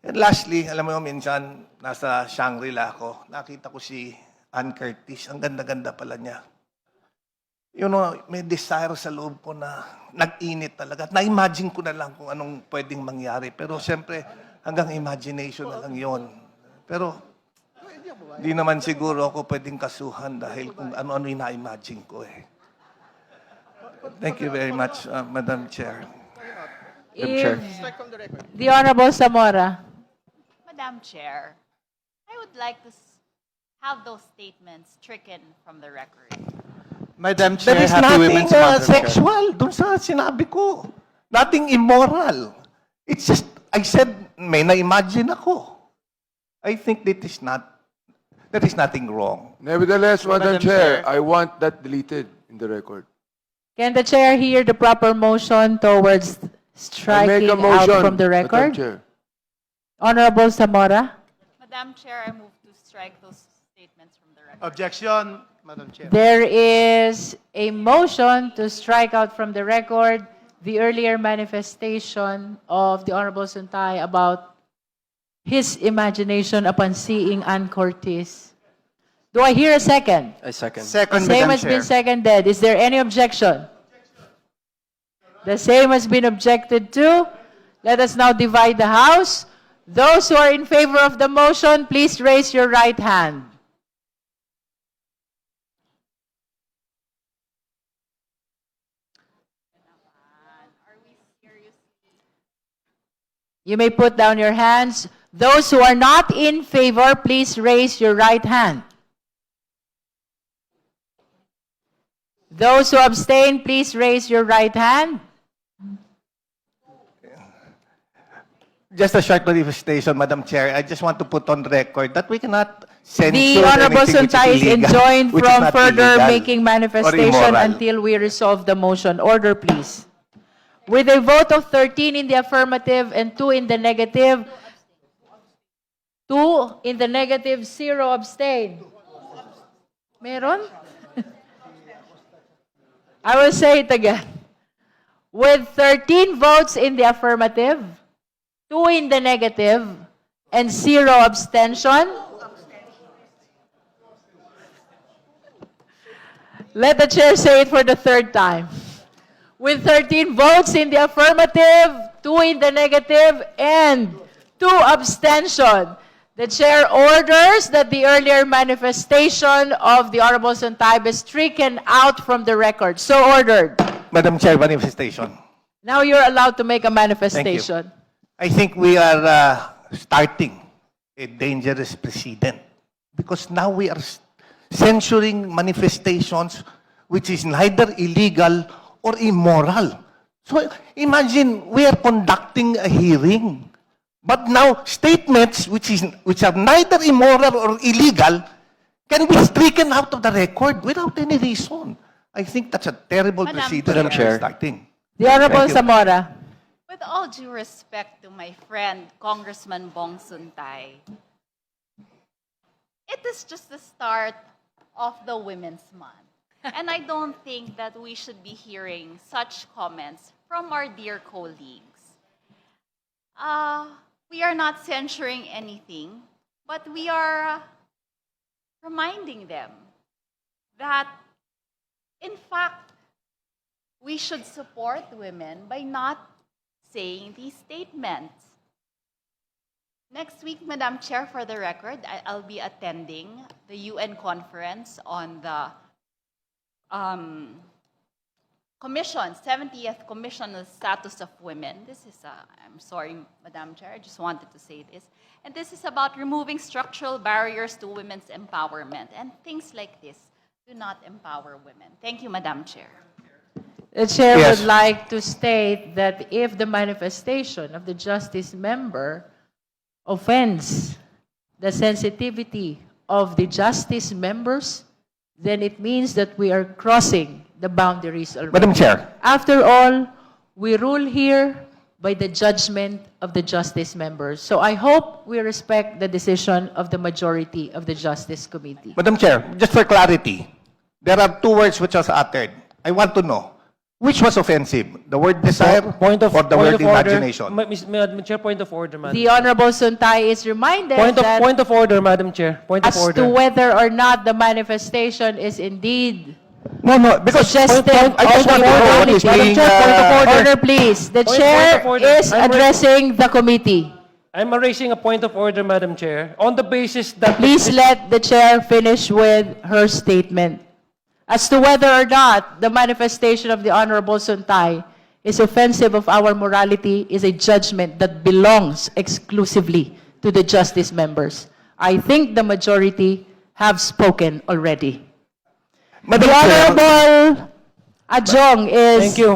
And lastly, alam mo, minsan nasa Shangri-La ako, nakita ko si Ann Curtis. Ang ganda-ganda pala niya. You know, may desire sa loob ko na nag-init talaga. At na-imagine ko na lang kung anong pwedeng mangyari. Pero siyempre, hanggang imagination na lang yon. Pero di naman siguro ako pwedeng kasuhan dahil kung ano-ano yung na-imagine ko eh. Thank you very much, Madam Chair. If the Honorable Zamora. Madam Chair, I would like to have those statements stricken from the record. Madam Chair, There is Happy nothing Women's Month, Chair. sexual dun sa sinabi ko. Nothing immoral. It's just, I said, may na-imagine ako. I think there is nothing wrong. Nevertheless, Madam Madam Chair, Chair. I want that deleted in the record. Can the chair hear the proper motion towards I striking make a out motion, from the Madam record? Chair. Honorable Zamora. Madam Chair, I move to strike those statements from the record. Objection, Madam Chair. There is a motion to strike out from the record the earlier manifestation of the Honorable Suntay about his imagination upon seeing Ann Curtis. Do I hear a second? I second. Second, Same Madam has Chair. been seconded. Is there any objection? The same has been objected to. Let us now divide the House. Those who are in favor of the motion, please raise your right hand. You may put down your hands. Those who are not in favor, please raise your right hand. Those who abstain, please raise your right hand. Just a short manifestation, Madam Chair. I just want to put on record that we cannot censure The Honorable anything which Suntay is illegal, enjoined which is from not further illegal making or manifestation immoral. until we resolve the motion. Order, please. With a vote of 13 in the affirmative and 2 in the negative, 2 in the negative, 0 abstain. Meron? I will say it again. With 13 votes in the affirmative, 2 in the negative, and 0 abstention, let the chair say it for the third time. With 13 votes in the affirmative, 2 in the negative, and 2 abstention, the chair orders that the earlier manifestation of the Honorable Suntay be stricken out from the record. So ordered. Madam Chair, manifestation. Now you're allowed to make a manifestation. I think we are starting a dangerous precedent because now we are censoring manifestations which is neither illegal or immoral. So imagine we are conducting a hearing, but now statements which are neither immoral or illegal can be stricken out of the record without any reason. I think that's a terrible Madam precedent Madam that Chair. we're starting. The Honorable Thank you. Zamora. With all due respect to my friend, Congressman Bong Suntay, it is just the start of the Women's Month. And I don't think that we should be hearing such comments from our dear colleagues. We are not censuring anything, but we are reminding them that, in fact, we should support women by not saying these statements. Next week, Madam Chair, for the record, I'll be attending the UN conference on the Commission, 70th Commission on the Status of Women. This is, I'm sorry, Madam Chair, I just wanted to say this. And this is about removing structural barriers to women's empowerment. And things like this do not empower women. Thank you, Madam Chair. The chair Yes. would like to state that if the manifestation of the justice member offends the sensitivity of the justice members, then it means that we are crossing the boundaries already. Madam Chair. After all, we rule here by the judgment of the justice members. So I hope we respect the decision of the majority of the Justice Committee. Madam Chair, just for clarity, there are two words which was uttered. I want to know, Which was offensive? The word desire Point of or the point word of order. imagination? Madam Chair, point of order, Madam. The Honorable Suntay is reminded that Point of order, Madam Chair. Point of as order. to whether or not the manifestation is indeed No, because suggestive I just of want to know what is morality. being... Order, please. The Point chair of order. is I'm addressing the committee. I'm raising a point of order, Madam Chair, on the basis that... Please let the chair finish with her statement. As to whether or not the manifestation of the Honorable Suntay is offensive of our morality is a judgment that belongs exclusively to the justice members. I think the majority have spoken already. Madam The Chair, Honorable Adjong is... Thank you.